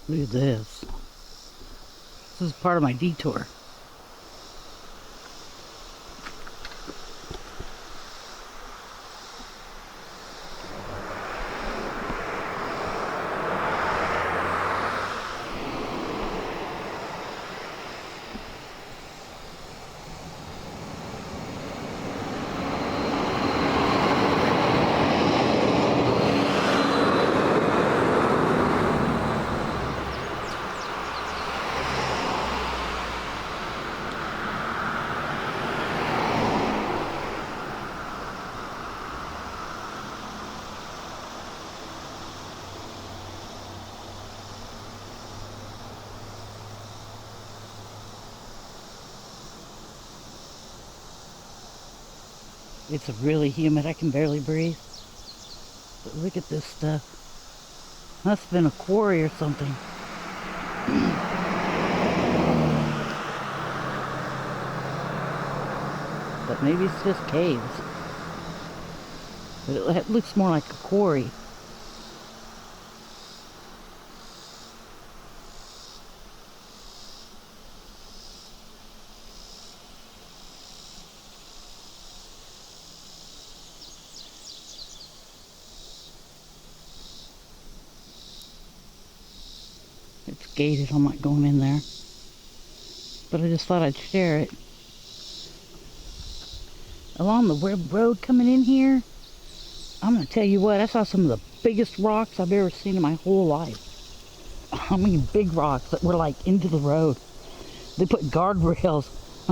Look at this. This is part of my detour. It's really humid. I can barely breathe. But look at this stuff. Must have been a quarry or something. But maybe it's just caves. But it looks more like a quarry. It's gated. I'm not going in there. But I just thought I'd share it. Along the road coming in here, I'm going to tell you what, I saw some of the biggest rocks I've ever seen in my whole life. I mean, big rocks that were like into the road. They put guardrails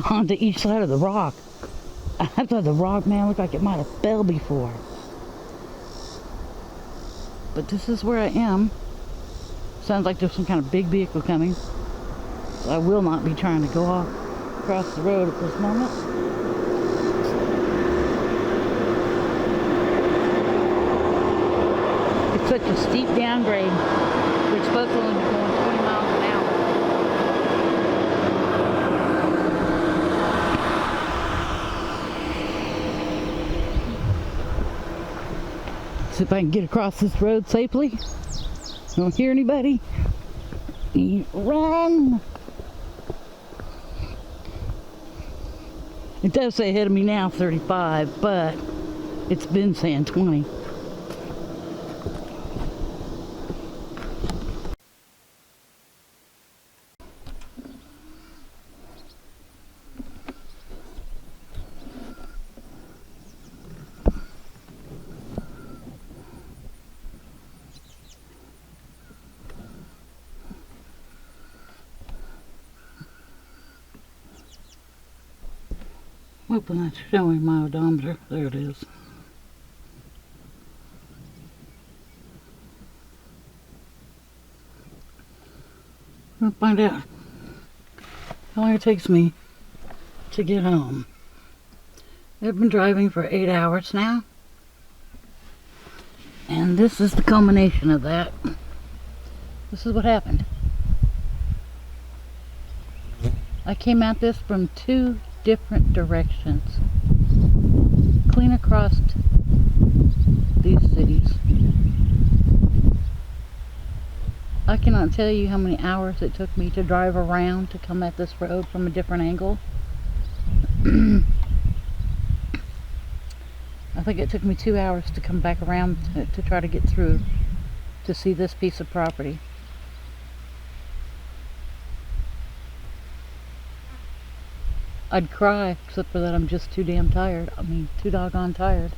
onto each side of the rock. I thought the rock, man, looked like it might have fell before. But this is where I am. Sounds like there's some kind of big vehicle coming. So I will not be trying to go off across the road at this moment. It's such a steep downgrade. We're supposed to only be going 20 miles an hour. See if I can get across this road safely. Don't hear anybody. Run! It does say ahead of me now 35, but it's been saying 20. Hoping that's showing my odometer. There it is. We'll find out how long it takes me to get home. I've been driving for 8 hours now. And this is the culmination of that. This is what happened. I came at this from two different directions, clean across these cities. I cannot tell you how many hours it took me to drive around to come at this road from a different angle. I think it took me 2 hours to come back around to try to get through to see this piece of property. I'd cry, except for that I'm just too damn tired. I mean, too doggone tired.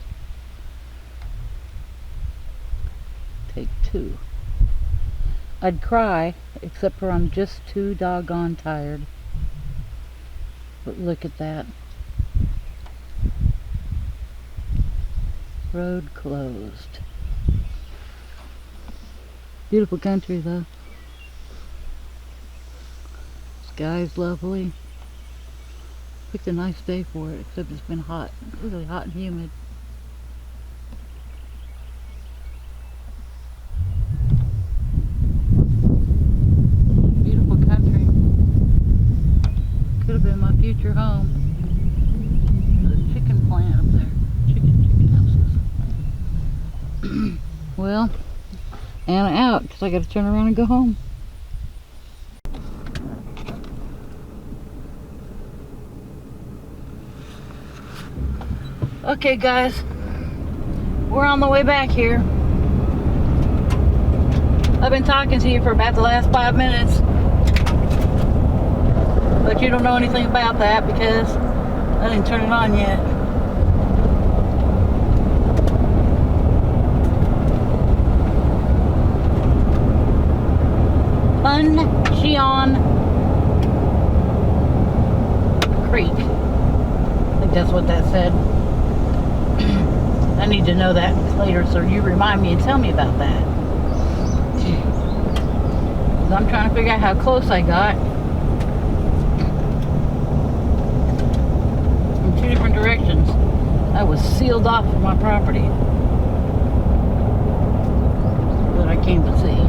Take two. I'd cry, except for I'm just too doggone tired. But look at that. Road closed. Beautiful country, though. Sky's lovely. Picked a nice day for it, except it's been hot, really hot and humid. Beautiful country. Could have been my future home. There's a chicken plant up there. Chicken houses. Well, and out, because I got to turn around and go home. Okay, guys, we're on the way back here. I've been talking to you for about the last 5 minutes, but you don't know anything about that because I didn't turn it on yet. Puncheon Creek. I think that's what that said. I need to know that later, so you remind me and tell me about that. 'Cause I'm trying to figure out how close I got from two different directions. I was sealed off of my property that I came to see.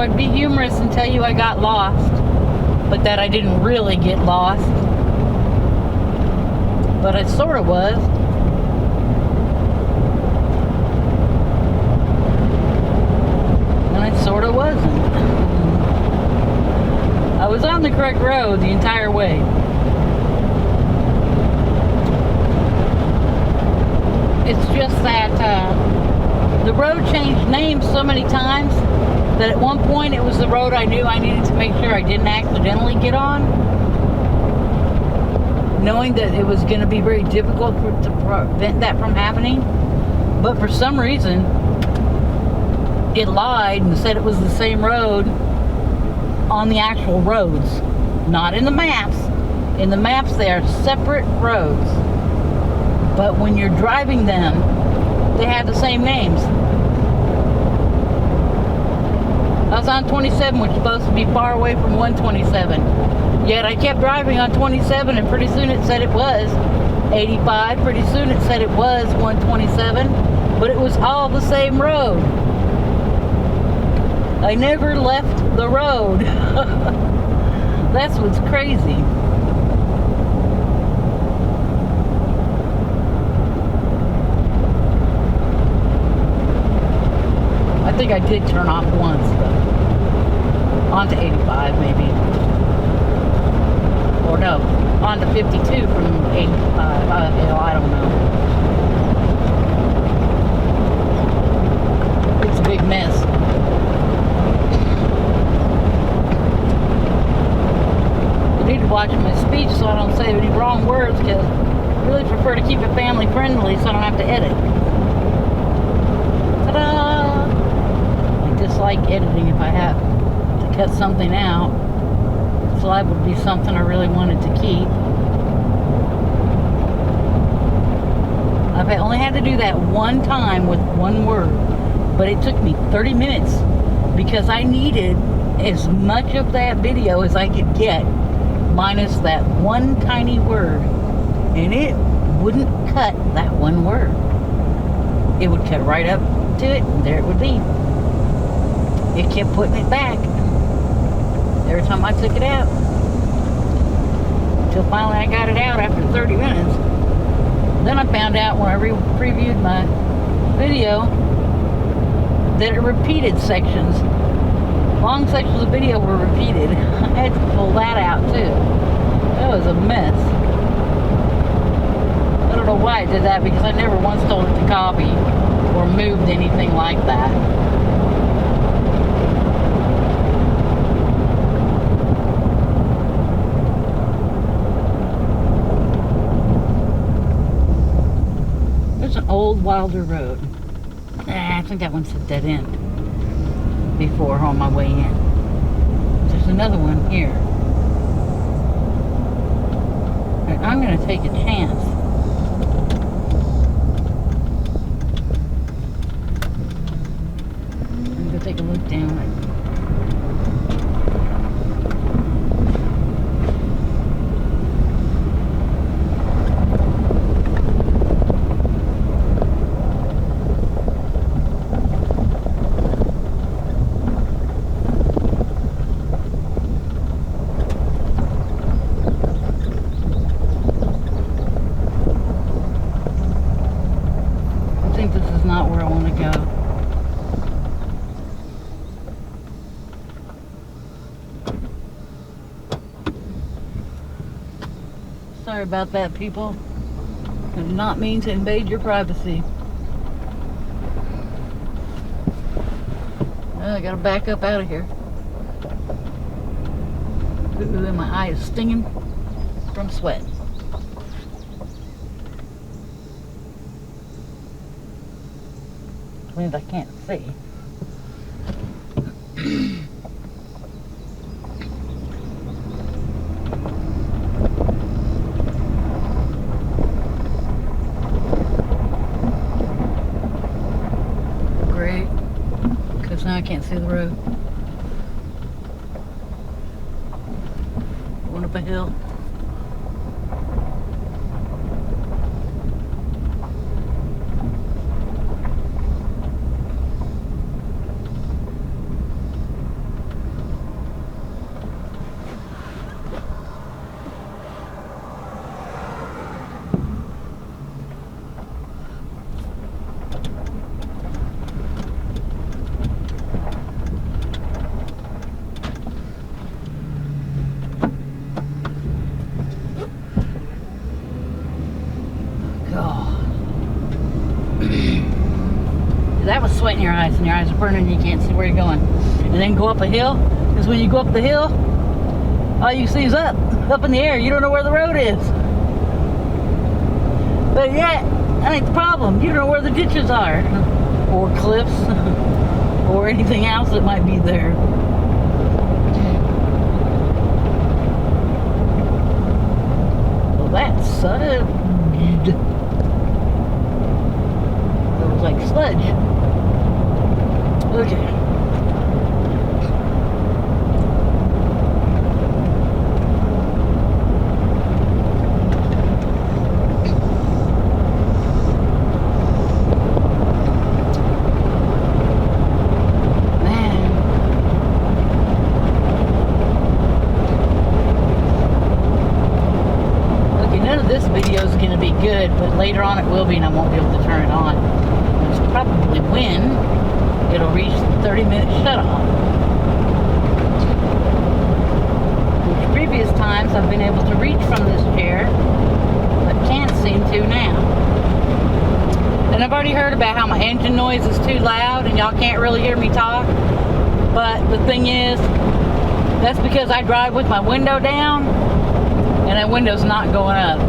I'd be humorous and tell you I got lost, but that I didn't really get lost. But I sort of was. And I sort of wasn't. I was on the correct road the entire way. It's just that the road changed names so many times that at one point it was the road I knew I needed to make sure I didn't accidentally get on, knowing that it was going to be very difficult to prevent that from happening. But for some reason it lied and said it was the same road on the actual roads, not in the maps. In the maps they are separate roads, but when you're driving them they have the same names. I was on 27, which is supposed to be far away from 127. Yet I kept driving on 27, and pretty soon it said it was 85. Pretty soon it said it was 127, but it was all the same road. I never left the road. That's what's crazy. I think I did turn off once, though. Onto 85, maybe. Or no, onto 52 from 85. I don't know. It's a big mess. I need to watch my speech so I don't say any wrong words, because I really prefer to keep it family friendly so I don't have to edit. Ta-da! like editing if I have to cut something out. This live would be something I really wanted to keep. I've only had to do that one time with one word, but it took me 30 minutes because I needed as much of that video as I could get, minus that one tiny word, and it wouldn't cut that one word. It would cut right up to it, and there it would be. It kept putting it back every time I took it out, until finally I got it out after 30 minutes. Then I found out when I previewed my video that it repeated sections. Long sections of video were repeated. I had to pull that out too. That was a mess. I don't know why I did that, because I never once told it to copy or moved anything like that. There's an old Wilder Road. I think that one's a dead end before on my way in. There's another one here. And I'm going to take a chance. I'm going to take a look down it. Not where I want to go. Sorry about that, people. I did not mean to invade your privacy. I gotta back up out of here. Ooh, and my eye is stinging from sweat. Means I can't see. Great, because now I can't see the road. Going up a hill. That was sweat in your eyes, and your eyes are burning and you can't see where you're going. And then go up a hill, because when you go up the hill, all you see is up in the air. You don't know where the road is. But yet, that ain't the problem. You don't know where the ditches are, or cliffs, or anything else that might be there. Well, that sucked. It was like sludge. Okay. This video is going to be good, but later on it will be, and I won't be able to turn it on. It's probably when it'll reach the 30-minute shut-off. Which previous times I've been able to reach from this chair, but can't seem to now. And I've already heard about how my engine noise is too loud and y'all can't really hear me talk. But the thing is, that's because I drive with my window down, and that window's not going up.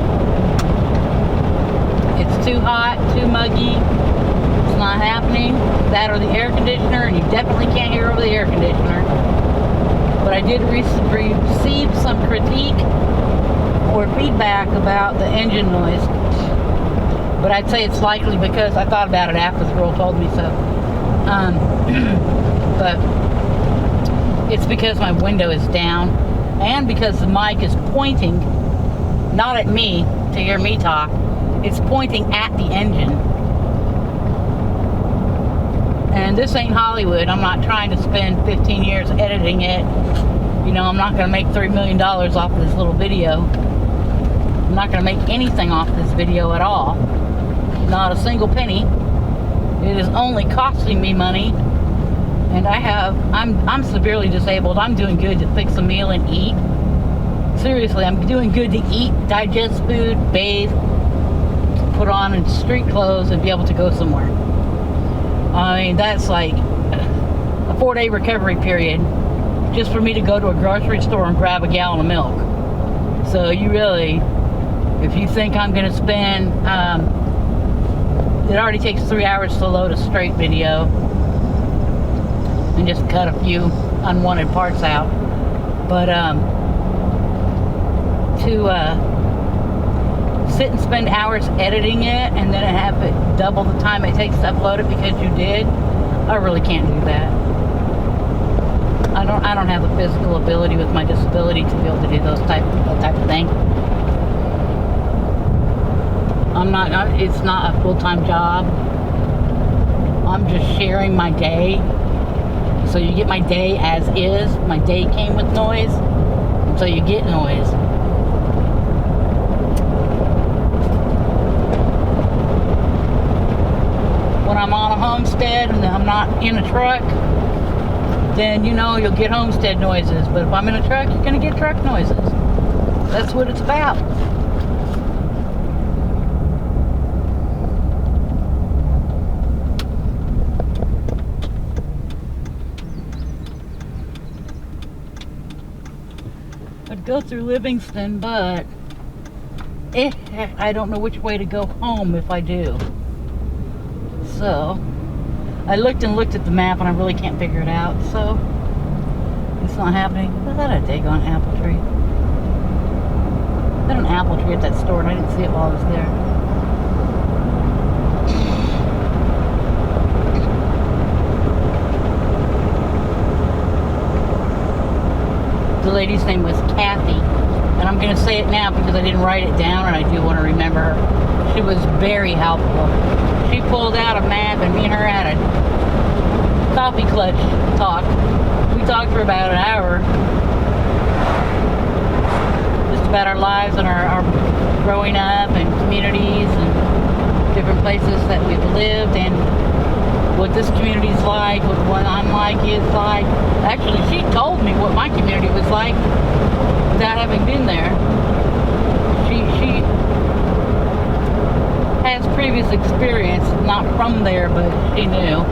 It's too hot, too muggy. It's not happening. That or the air conditioner, and you definitely can't hear over the air conditioner. But I did receive some critique or feedback about the engine noise. But I'd say it's likely because I thought about it after the girl told me so. But it's because my window is down and because the mic is pointing not at me to hear me talk. It's pointing at the engine. And this ain't Hollywood. I'm not trying to spend 15 years editing it. You know, I'm not going to make $3 million off this little video. I'm not going to make anything off this video at all. Not a single penny. It is only costing me money. And I'm severely disabled. I'm doing good to fix a meal and eat. Seriously, I'm doing good to eat, digest food, bathe, put on street clothes, and be able to go somewhere. I mean, that's like a 4-day recovery period just for me to go to a grocery store and grab a gallon of milk. So you really, if you think I'm going to spend, it already takes 3 hours to load a straight video and just cut a few unwanted parts out. But to sit and spend hours editing it and then have it double the time it takes to upload it because you did, I really can't do that. I don't have the physical ability with my disability to be able to do that type of thing. It's not a full-time job. I'm just sharing my day. So you get my day as is. My day came with noise, so you get noise. When I'm on a homestead and I'm not in a truck, then you know you'll get homestead noises. But if I'm in a truck, you're going to get truck noises. That's what it's about. I'd go through Livingston, but I don't know which way to go home if I do. So I looked at the map and I really can't figure it out. So it's not happening. Was that a daggone apple tree? Is that an apple tree at that store and I didn't see it while I was there? The lady's name was Kathy, and I'm going to say it now because I didn't write it down and I do want to remember her. She was very helpful. She pulled out a map and me and her had a coffee clutch talk. We talked for about an hour. Just about our lives and our growing up and communities and different places that we've lived and what this community's like, what I'm like is like. Actually, she told me what my community was like without having been there. She has previous experience, not from there, but she knew.